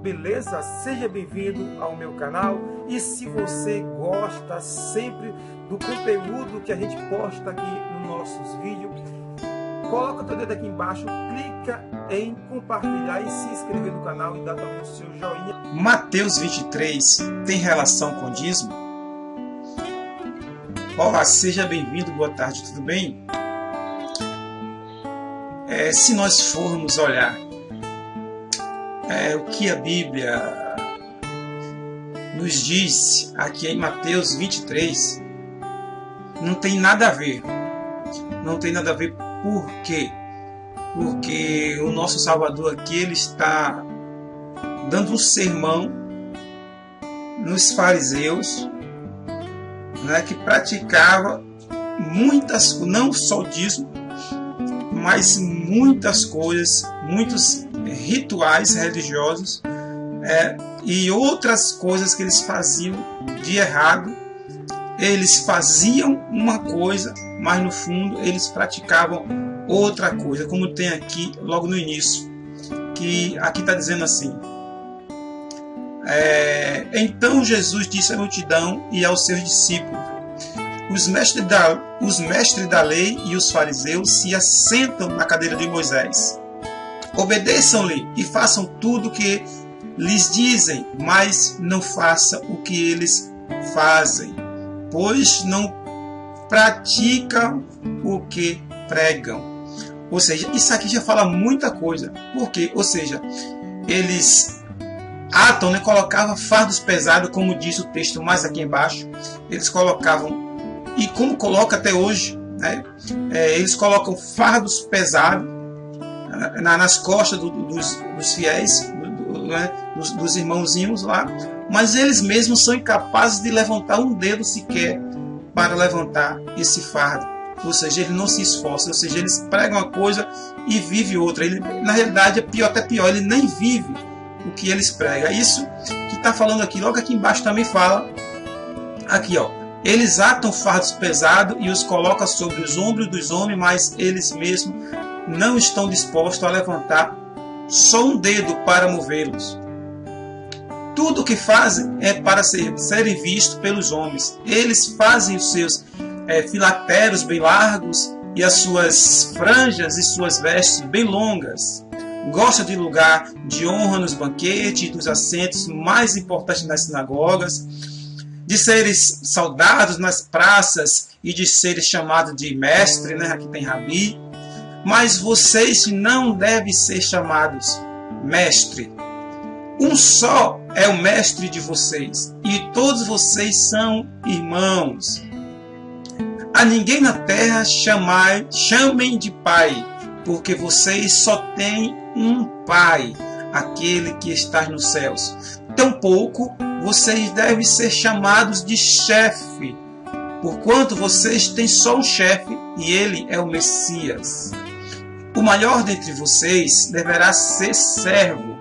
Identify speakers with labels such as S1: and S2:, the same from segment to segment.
S1: beleza? Seja bem-vindo ao meu canal. E se você gosta sempre do conteúdo que a gente posta aqui nos nossos vídeos, coloca o teu dedo aqui embaixo, clica em compartilhar e se inscrever no canal e dá também o seu joinha.
S2: Mateus 23 tem relação com dízimo? Olá, seja bem-vindo, boa tarde, tudo bem? Se nós formos olhar o que a Bíblia nos diz aqui em Mateus 23, não tem nada a ver. Não tem nada a ver. Por quê? Porque o nosso Salvador aqui, ele está dando um sermão nos fariseus, né, que praticava muitas, não só o dízimo, mas muitas coisas, muitos rituais religiosos e outras coisas que eles faziam de errado. Eles faziam uma coisa, mas no fundo eles praticavam outra coisa, como tem aqui logo no início, que aqui está dizendo assim: então Jesus disse à multidão e aos seus discípulos: os mestres da lei e os fariseus se assentam na cadeira de Moisés. Obedeçam-lhe e façam tudo o que lhes dizem, mas não façam o que eles fazem, pois não praticam o que pregam. Ou seja, isso aqui já fala muita coisa. Por quê? Ou seja, eles atam, né, colocavam fardos pesados, como diz o texto mais aqui embaixo. Eles colocavam, e como coloca até hoje, né, eles colocam fardos pesados nas costas dos fiéis, dos irmãozinhos lá, mas eles mesmos são incapazes de levantar um dedo sequer para levantar esse fardo. Ou seja, eles não se esforçam, ou seja, eles pregam uma coisa e vivem outra. Ele, na realidade, é pior, até pior, ele nem vive o que eles pregam. Isso que está falando aqui, logo aqui embaixo também fala, aqui ó, eles atam fardos pesados e os colocam sobre os ombros dos homens, mas eles mesmos não estão dispostos a levantar só um dedo para movê-los. Tudo o que fazem é para serem vistos pelos homens. Eles fazem os seus filactérios bem largos e as suas franjas e suas vestes bem longas. Gostam de lugar de honra nos banquetes, dos assentos mais importantes nas sinagogas, de serem saudados nas praças e de serem chamados de mestre, né? Aqui tem rabi. Mas vocês não devem ser chamados mestre. Um só é o mestre de vocês, e todos vocês são irmãos. A ninguém na terra chamem de pai, porque vocês só têm um pai, aquele que está nos céus. Tampouco vocês devem ser chamados de chefe, porquanto vocês têm só um chefe, e ele é o Messias. O maior dentre vocês deverá ser servo,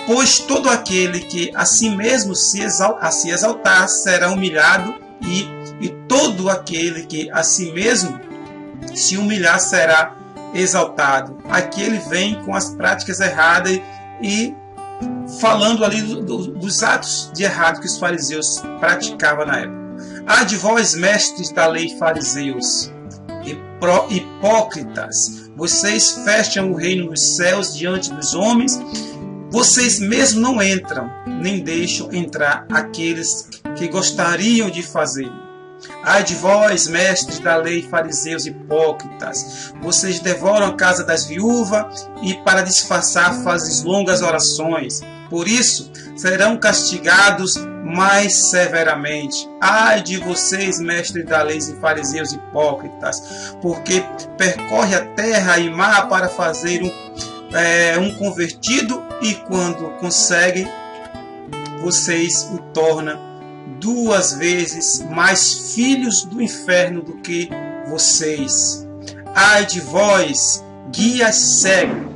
S2: pois todo aquele que a si mesmo se exaltar será humilhado, e todo aquele que a si mesmo se humilhar será exaltado. Aqui ele vem com as práticas erradas e falando ali dos atos de errado que os fariseus praticavam na época. Ai de vós, mestres da lei, fariseus, hipócritas, vocês fecham o reino dos céus diante dos homens. Vocês mesmos não entram, nem deixam entrar aqueles que gostariam de fazer. Ai de vós, mestres da lei, fariseus hipócritas, vocês devoram a casa das viúvas e para disfarçar fazem longas orações. Por isso serão castigados mais severamente. Ai de vocês, mestres da lei e fariseus hipócritas, porque percorre a terra e mar para fazer um convertido, e quando conseguem, vocês o tornam 2 vezes mais filhos do inferno do que vocês. Ai de vós, guias cegos,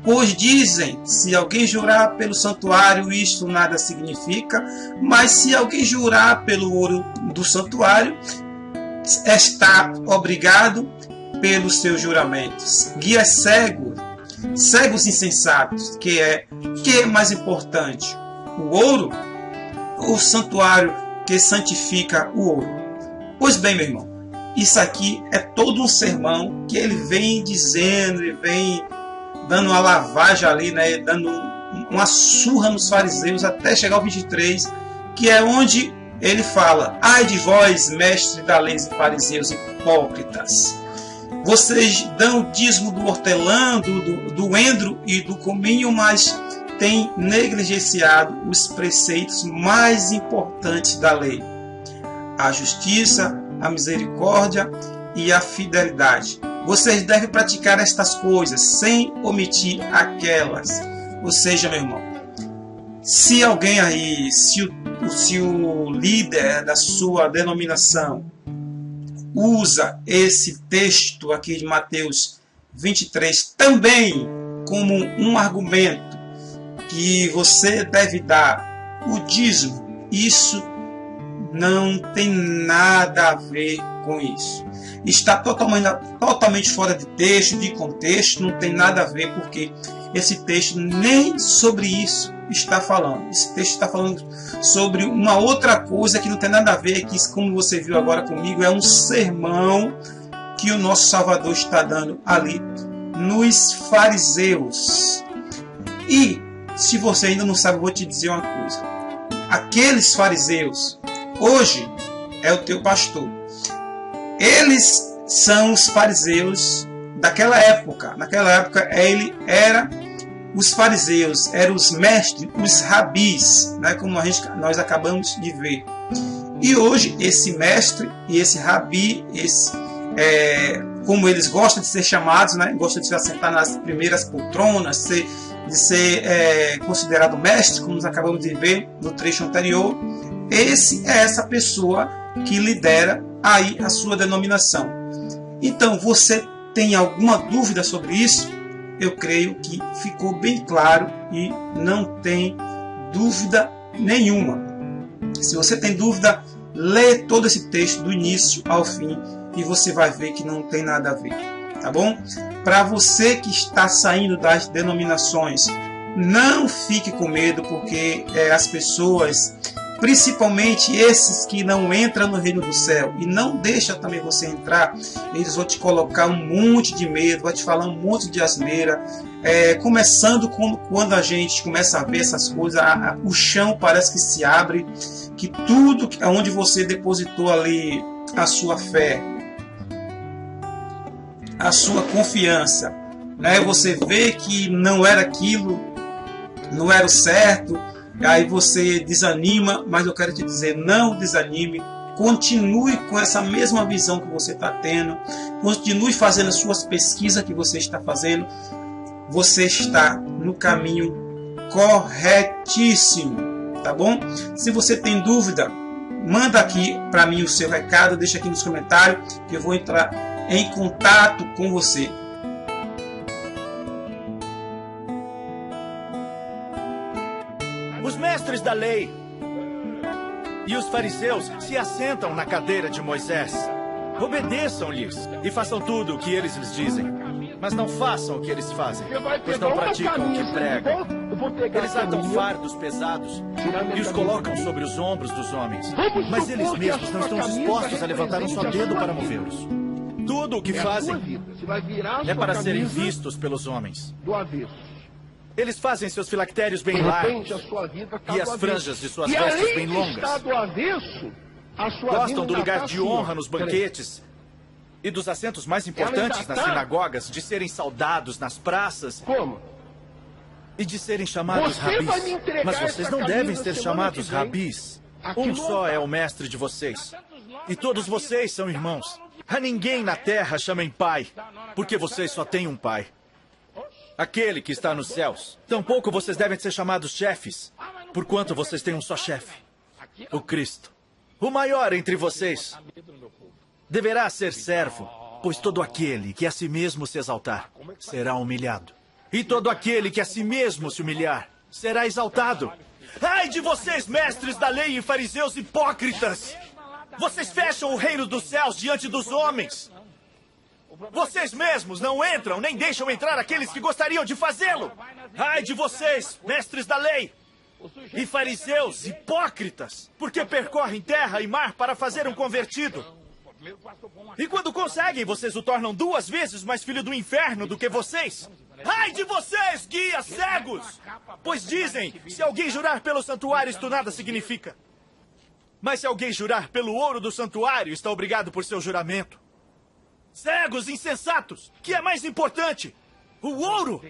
S2: pois dizem: se alguém jurar pelo santuário, isto nada significa, mas se alguém jurar pelo ouro do santuário, está obrigado pelos seus juramentos. Guias cegos, cegos insensatos, que é mais importante, o ouro ou o santuário que santifica o ouro? Pois bem, meu irmão, isso aqui é todo um sermão que ele vem dizendo e vem dando uma lavagem ali, né, dando uma surra nos fariseus até chegar ao 23, que é onde ele fala: ai de vós, mestres da lei e fariseus hipócritas, vocês dão o dízimo do hortelã, do endro e do cominho, mas têm negligenciado os preceitos mais importantes da lei: a justiça, a misericórdia e a fidelidade. Vocês devem praticar estas coisas sem omitir aquelas. Ou seja, meu irmão, se alguém aí, se o líder da sua denominação usa esse texto aqui de Mateus 23 também como um argumento que você deve dar o dízimo, isso não tem nada a ver com isso. Está totalmente fora de texto, de contexto, não tem nada a ver, porque esse texto nem sobre isso está falando. Esse texto está falando sobre uma outra coisa que não tem nada a ver, que, como você viu agora comigo, é um sermão que o nosso Salvador está dando ali nos fariseus. E, se você ainda não sabe, eu vou te dizer uma coisa. Aqueles fariseus, hoje, é o teu pastor. Eles são os fariseus daquela época. Naquela época, os fariseus eram os mestres, os rabis, né, como nós acabamos de ver. E hoje, esse mestre e esse rabi, como eles gostam de ser chamados, né, gostam de se assentar nas primeiras poltronas, de ser considerado mestre, como nós acabamos de ver no trecho anterior, essa pessoa que lidera aí a sua denominação. Então, você tem alguma dúvida sobre isso? Eu creio que ficou bem claro e não tem dúvida nenhuma. Se você tem dúvida, lê todo esse texto do início ao fim e você vai ver que não tem nada a ver, tá bom? Para você que está saindo das denominações, não fique com medo, porque as pessoas, principalmente esses que não entram no reino do céu e não deixa também você entrar, eles vão te colocar um monte de medo, vão te falar um monte de asneira, começando quando a gente começa a ver essas coisas, o chão parece que se abre, que tudo onde você depositou ali a sua fé, a sua confiança, né, você vê que não era aquilo, não era o certo. Aí você desanima, mas eu quero te dizer, não desanime, continue com essa mesma visão que você está tendo, continue fazendo as suas pesquisas que você está fazendo, você está no caminho corretíssimo, tá bom? Se você tem dúvida, manda aqui para mim o seu recado, deixa aqui nos comentários que eu vou entrar em contato com você.
S3: Os mestres da lei e os fariseus se assentam na cadeira de Moisés. Obedeçam-lhes e façam tudo o que eles lhes dizem. Mas não façam o que eles fazem, pois não praticam o que pregam. Eles atam fardos pesados e os colocam sobre os ombros dos homens. Mas eles mesmos não estão dispostos a levantar um só dedo para movê-los. Tudo o que fazem é para serem vistos pelos homens. Eles fazem seus filactérios bem largos e as franjas de suas vestes bem longas. Gostam do lugar de honra nos banquetes e dos assentos mais importantes nas sinagogas, de serem saudados nas praças e de serem chamados rabis. Mas vocês não devem ser chamados rabis. Um só é o mestre de vocês. E todos vocês são irmãos. A ninguém na terra chamem pai, porque vocês só têm um pai, aquele que está nos céus. Tampouco vocês devem ser chamados chefes, porquanto vocês têm um só chefe, o Cristo. O maior entre vocês deverá ser servo, pois todo aquele que a si mesmo se exaltar será humilhado. E todo aquele que a si mesmo se humilhar será exaltado. Ai de vocês, mestres da lei e fariseus hipócritas! Vocês fecham o reino dos céus diante dos homens. Vocês mesmos não entram, nem deixam entrar aqueles que gostariam de fazê-lo. Ai de vocês, mestres da lei! E fariseus, hipócritas, porque percorrem terra e mar para fazer um convertido. E quando conseguem, vocês o tornam 2 vezes mais filho do inferno do que vocês. Ai de vocês, guias cegos! Pois dizem, se alguém jurar pelo santuário, isto nada significa. Mas se alguém jurar pelo ouro do santuário, está obrigado por seu juramento. Cegos, insensatos, que é mais importante? O ouro?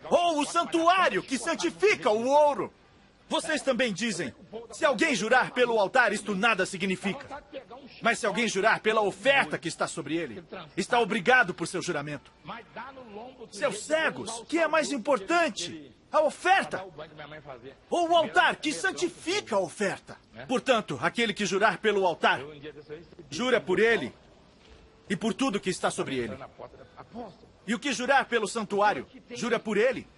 S3: Ou o santuário que santifica o ouro? Vocês também dizem, se alguém jurar pelo altar, isto nada significa. Mas se alguém jurar pela oferta que está sobre ele, está obrigado por seu juramento. Seus cegos, que é mais importante? A oferta? Ou o altar que santifica a oferta? Portanto, aquele que jurar pelo altar, jura por ele e por tudo que está sobre ele. E o que jurar pelo santuário, jura por ele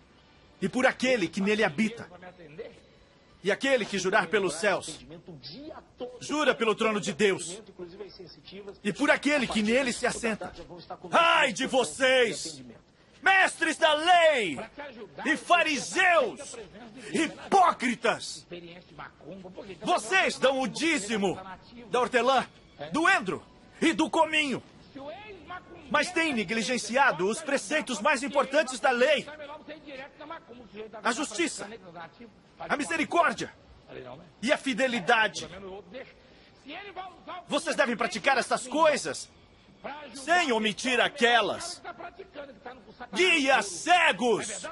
S3: e por aquele que nele habita. E aquele que jurar pelos céus, jura pelo trono de Deus e por aquele que nele se assenta. Ai de vocês, mestres da lei e fariseus, hipócritas! Vocês dão o dízimo da hortelã, do endro e do cominho, mas têm negligenciado os preceitos mais importantes da lei: a justiça, a misericórdia e a fidelidade. Vocês devem praticar essas coisas sem omitir aquelas. Guias cegos!